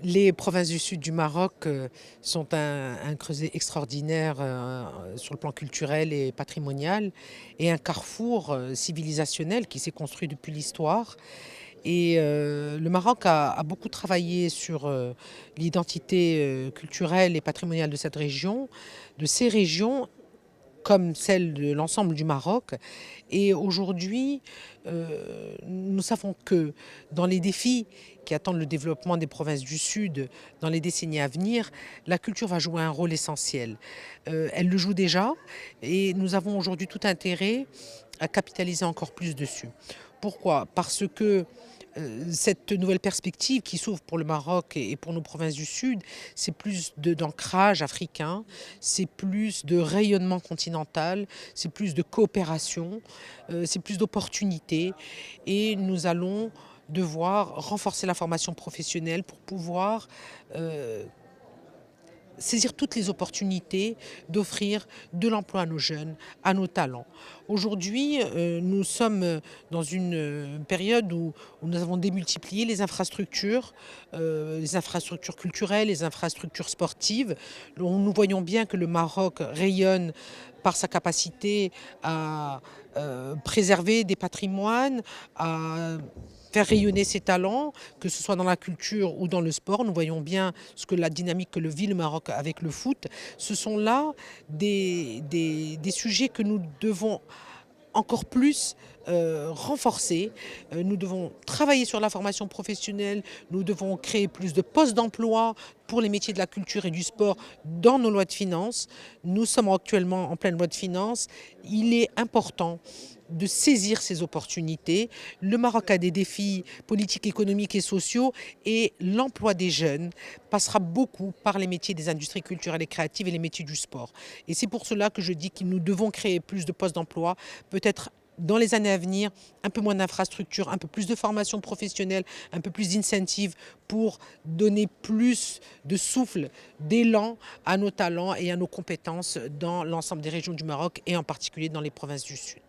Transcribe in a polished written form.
Les provinces du sud du Maroc sont un creuset extraordinaire sur le plan culturel et patrimonial et un carrefour civilisationnel qui s'est construit depuis l'histoire. Et le Maroc a beaucoup travaillé sur l'identité culturelle et patrimoniale de cette région, de ces régions comme celle de l'ensemble du Maroc. Et aujourd'hui, nous savons que dans les défis qui attendent le développement des provinces du Sud dans les décennies à venir, la culture va jouer un rôle essentiel. Elle le joue déjà et nous avons aujourd'hui tout intérêt à capitaliser encore plus dessus. Pourquoi? Parce que cette nouvelle perspective qui s'ouvre pour le Maroc et pour nos provinces du Sud, c'est plus d'ancrage africain, c'est plus de rayonnement continental, c'est plus de coopération, c'est plus d'opportunités. Et nous allons devoir renforcer la formation professionnelle pour pouvoir saisir toutes les opportunités d'offrir de l'emploi à nos jeunes, à nos talents. Aujourd'hui, nous sommes dans une période où nous avons démultiplié les infrastructures culturelles, les infrastructures sportives. Nous voyons bien que le Maroc rayonne par sa capacité à préserver des patrimoines, à faire rayonner ses talents, que ce soit dans la culture ou dans le sport. Nous voyons bien ce que la dynamique que le vit le Maroc avec le foot. Ce sont là des sujets que nous devons encore plus renforcer. Nous devons travailler sur la formation professionnelle, nous devons créer plus de postes d'emploi pour les métiers de la culture et du sport dans nos lois de finances. Nous sommes actuellement en pleine loi de finances. Il est important de saisir ces opportunités. Le Maroc a des défis politiques, économiques et sociaux et l'emploi des jeunes passera beaucoup par les métiers des industries culturelles et créatives et les métiers du sport. Et c'est pour cela que je dis que nous devons créer plus de postes d'emploi, peut-être dans les années à venir, un peu moins d'infrastructures, un peu plus de formation professionnelle, un peu plus d'incentives pour donner plus de souffle, d'élan à nos talents et à nos compétences dans l'ensemble des régions du Maroc et en particulier dans les provinces du Sud.